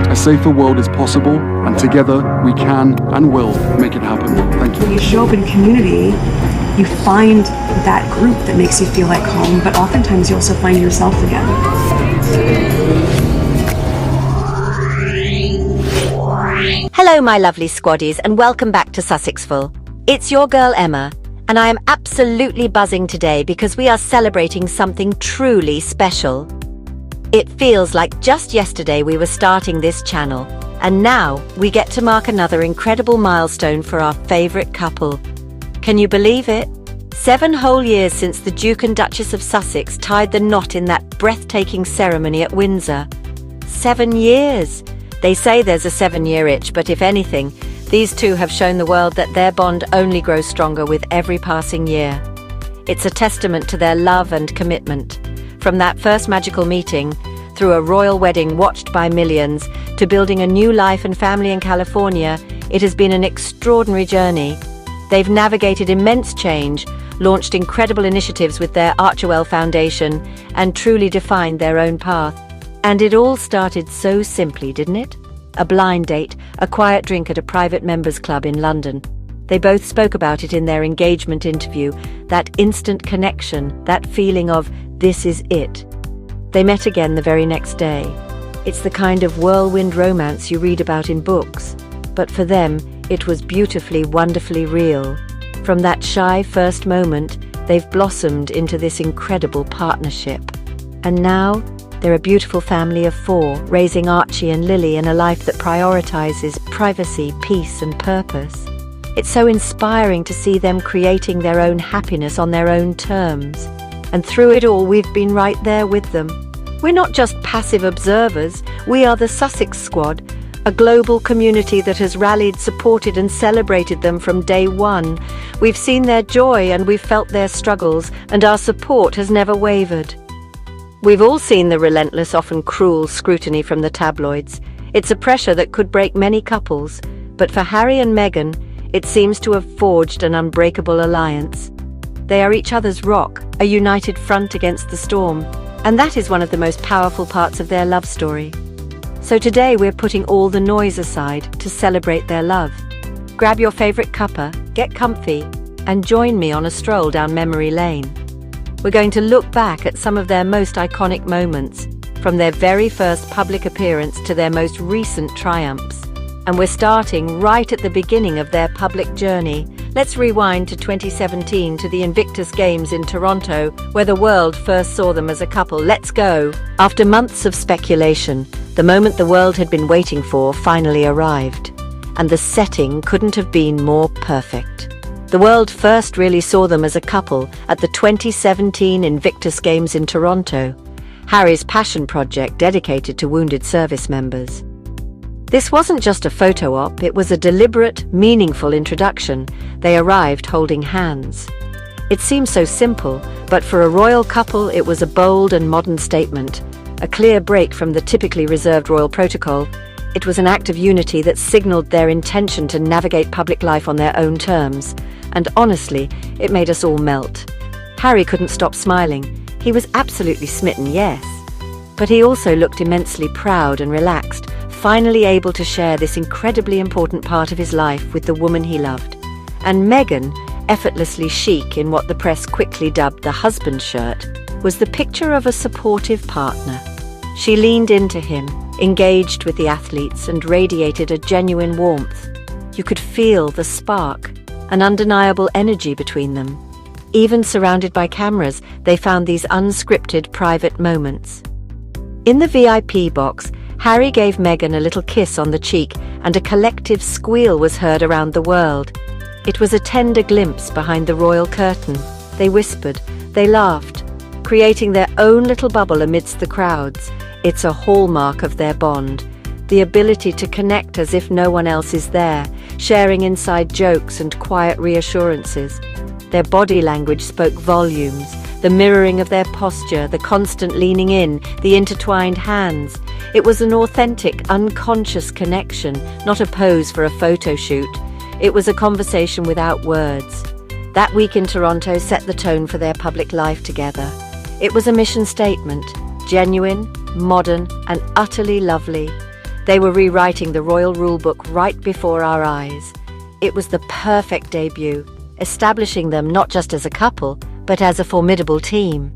A safer world is possible, and together we can and will make it happen. Thank you. When you show up in community, you find that group that makes you feel like home, but oftentimes you also find yourself again. Hello, my lovely squaddies, and welcome back to Sussexful. It's your girl Emma, and I am absolutely buzzing today because we are celebrating something truly special. It feels like just yesterday we were starting this channel, and now we get to mark another incredible milestone for our favorite couple. Can you believe it? 7 whole years since the Duke and Duchess of Sussex tied the knot in that breathtaking ceremony at Windsor. 7 years! They say there's a 7-year itch, but if anything, these two have shown the world that their bond only grows stronger with every passing year. It's a testament to their love and commitment. From that first magical meeting, through a royal wedding watched by millions, to building a new life and family in California, it has been an extraordinary journey. They've navigated immense change, launched incredible initiatives with their Archewell Foundation, and truly defined their own path. And it all started so simply, didn't it? A blind date, a quiet drink at a private members club in London. They both spoke about it in their engagement interview, that instant connection, that feeling of, this is it. They met again the very next day. It's the kind of whirlwind romance you read about in books, but for them, it was beautifully, wonderfully real. From that shy first moment, they've blossomed into this incredible partnership. And now, they're a beautiful family of 4, raising Archie and Lily in a life that prioritizes privacy, peace, and purpose. It's so inspiring to see them creating their own happiness on their own terms. And through it all, we've been right there with them. We're not just passive observers, we are the Sussex Squad, a global community that has rallied, supported, and celebrated them from day one. We've seen their joy and we've felt their struggles, and our support has never wavered. We've all seen the relentless, often cruel scrutiny from the tabloids. It's a pressure that could break many couples, but for Harry and Meghan, it seems to have forged an unbreakable alliance. They are each other's rock, a united front against the storm, and that is one of the most powerful parts of their love story. So today we're putting all the noise aside to celebrate their love. Grab your favorite cuppa, get comfy, and join me on a stroll down memory lane. We're going to look back at some of their most iconic moments, from their very first public appearance to their most recent triumphs. And we're starting right at the beginning of their public journey. Let's rewind to 2017 to the Invictus Games in Toronto, where the world first saw them as a couple. Let's go! After months of speculation, the moment the world had been waiting for finally arrived. And the setting couldn't have been more perfect. The world first really saw them as a couple at the 2017 Invictus Games in Toronto, Harry's passion project dedicated to wounded service members. This wasn't just a photo op, it was a deliberate, meaningful introduction. They arrived holding hands. It seems so simple, but for a royal couple it was a bold and modern statement, a clear break from the typically reserved royal protocol. It was an act of unity that signaled their intention to navigate public life on their own terms. And honestly, it made us all melt. Harry couldn't stop smiling. He was absolutely smitten, yes. But he also looked immensely proud and relaxed, finally able to share this incredibly important part of his life with the woman he loved. And Meghan, effortlessly chic in what the press quickly dubbed the husband shirt, was the picture of a supportive partner. She leaned into him, engaged with the athletes, and radiated a genuine warmth. You could feel the spark, an undeniable energy between them. Even surrounded by cameras, they found these unscripted private moments. In the VIP box, Harry gave Meghan a little kiss on the cheek, and a collective squeal was heard around the world. It was a tender glimpse behind the royal curtain. They whispered, they laughed, creating their own little bubble amidst the crowds. It's a hallmark of their bond, the ability to connect as if no one else is there, sharing inside jokes and quiet reassurances. Their body language spoke volumes, the mirroring of their posture, the constant leaning in, the intertwined hands. It was an authentic, unconscious connection, not a pose for a photo shoot. It was a conversation without words. That week in Toronto set the tone for their public life together. It was a mission statement, genuine, modern, and utterly lovely. They were rewriting the royal rulebook right before our eyes. It was the perfect debut, establishing them not just as a couple, but as a formidable team.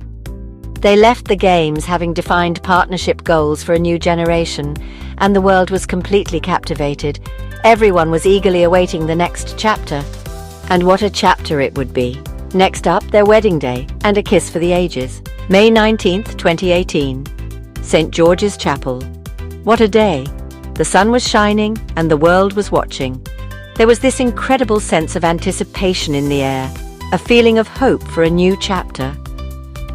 They left the games having defined partnership goals for a new generation, and the world was completely captivated. Everyone was eagerly awaiting the next chapter. And what a chapter it would be. Next up, their wedding day and a kiss for the ages. May 19th, 2018. St. George's Chapel. What a day. The sun was shining and the world was watching. There was this incredible sense of anticipation in the air, a feeling of hope for a new chapter.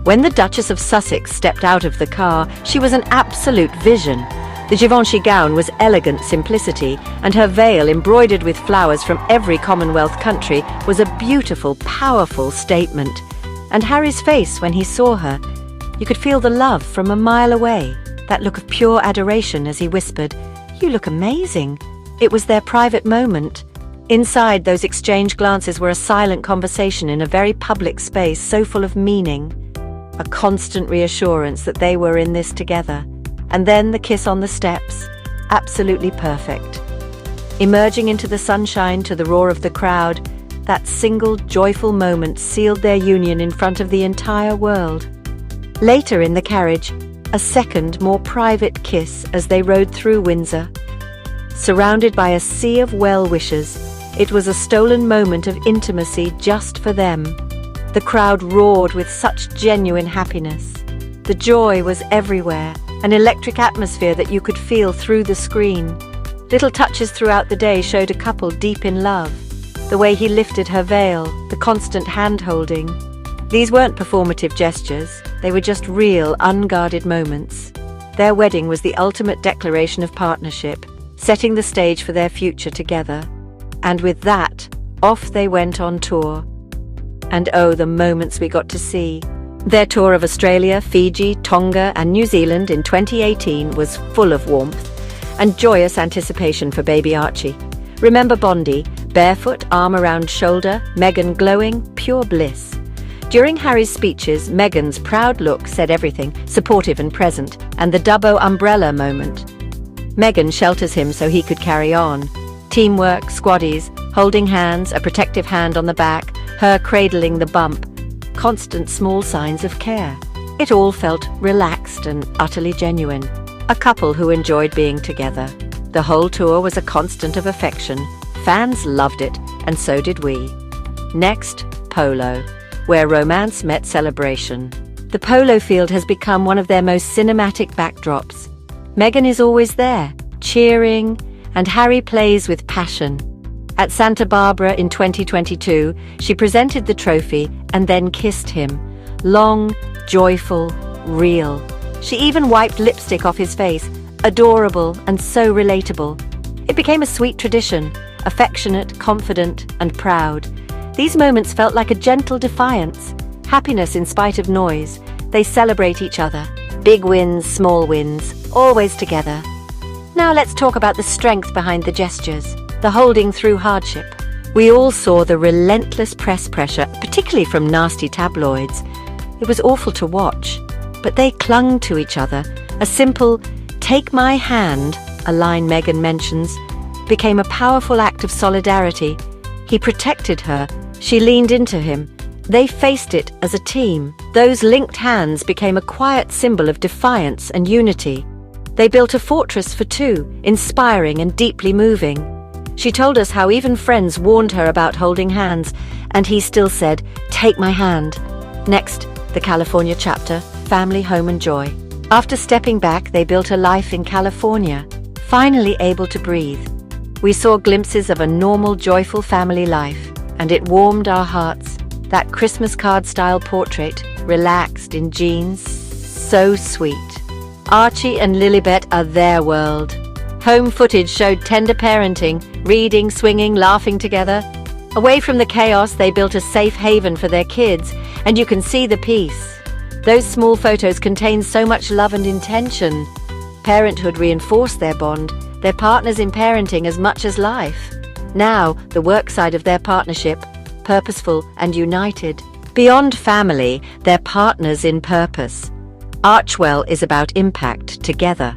When the Duchess of Sussex stepped out of the car, she was an absolute vision. The Givenchy gown was elegant simplicity, and her veil, embroidered with flowers from every Commonwealth country, was a beautiful, powerful statement. And Harry's face when he saw her, you could feel the love from a mile away, that look of pure adoration as he whispered, "You look amazing." It was their private moment. Inside, those exchanged glances were a silent conversation in a very public space, so full of meaning. A constant reassurance that they were in this together. And then the kiss on the steps, absolutely perfect. Emerging into the sunshine to the roar of the crowd, that single joyful moment sealed their union in front of the entire world. Later in the carriage, a second, more private kiss as they rode through Windsor. Surrounded by a sea of well-wishers, it was a stolen moment of intimacy just for them. The crowd roared with such genuine happiness. The joy was everywhere, an electric atmosphere that you could feel through the screen. Little touches throughout the day showed a couple deep in love. The way he lifted her veil, the constant hand-holding. These weren't performative gestures, they were just real, unguarded moments. Their wedding was the ultimate declaration of partnership, setting the stage for their future together. And with that, off they went on tour. And oh, the moments we got to see. Their tour of Australia, Fiji, Tonga and New Zealand in 2018 was full of warmth and joyous anticipation for baby Archie. Remember Bondi, barefoot, arm around shoulder, Meghan glowing, pure bliss. During Harry's speeches, Meghan's proud look said everything, supportive and present, and the Dubbo umbrella moment. Meghan shelters him so he could carry on. Teamwork, squaddies, holding hands, a protective hand on the back, her cradling the bump. Constant small signs of care. It all felt relaxed and utterly genuine. A couple who enjoyed being together. The whole tour was a constant of affection. Fans loved it, and so did we. Next, polo, where romance met celebration. The polo field has become one of their most cinematic backdrops. Meghan is always there, cheering, and Harry plays with passion. At Santa Barbara in 2022, she presented the trophy and then kissed him. Long, joyful, real. She even wiped lipstick off his face, adorable and so relatable. It became a sweet tradition, affectionate, confident and proud. These moments felt like a gentle defiance, happiness in spite of noise. They celebrate each other. Big wins, small wins, always together. Now let's talk about the strength behind the gestures. The holding through hardship. We all saw the relentless press pressure, particularly from nasty tabloids. It was awful to watch, but they clung to each other. A simple, "take my hand," a line Meghan mentions, became a powerful act of solidarity. He protected her, she leaned into him. They faced it as a team. Those linked hands became a quiet symbol of defiance and unity. They built a fortress for two, inspiring and deeply moving. She told us how even friends warned her about holding hands, and he still said, "Take my hand." Next, the California chapter, family, home and joy. After stepping back, they built a life in California, finally able to breathe. We saw glimpses of a normal, joyful family life, and it warmed our hearts. That Christmas card-style portrait, relaxed in jeans, so sweet. Archie and Lilibet are their world. Home footage showed tender parenting, reading, swinging, laughing together. Away from the chaos, they built a safe haven for their kids, and you can see the peace. Those small photos contain so much love and intention. Parenthood reinforced their bond, their partners in parenting as much as life. Now, the work side of their partnership, purposeful and united. Beyond family, they're partners in purpose. Archewell is about impact together.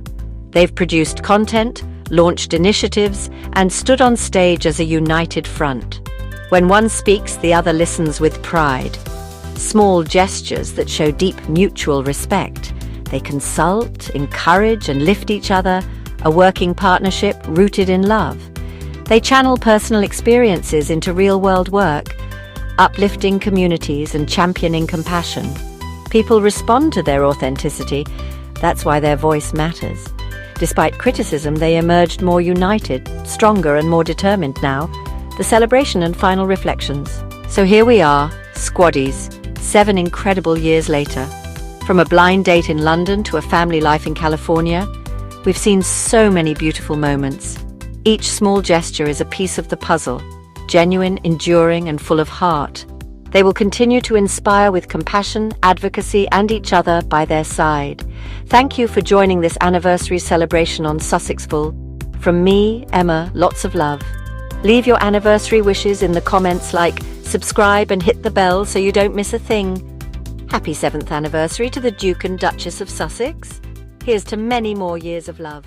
They've produced content, launched initiatives, and stood on stage as a united front. When one speaks, the other listens with pride. Small gestures that show deep mutual respect. They consult, encourage, and lift each other, a working partnership rooted in love. They channel personal experiences into real-world work, uplifting communities and championing compassion. People respond to their authenticity. That's why their voice matters. Despite criticism, they emerged more united, stronger and more determined now. The celebration and final reflections. So here we are, Squaddies, 7 incredible years later. From a blind date in London to a family life in California, we've seen so many beautiful moments. Each small gesture is a piece of the puzzle, genuine, enduring, and full of heart. They will continue to inspire with compassion, advocacy, and each other by their side. Thank you for joining this anniversary celebration on Sussexful. From me, Emma, lots of love. Leave your anniversary wishes in the comments, like subscribe and hit the bell so you don't miss a thing. Happy 7th anniversary to the Duke and Duchess of Sussex. Here's to many more years of love.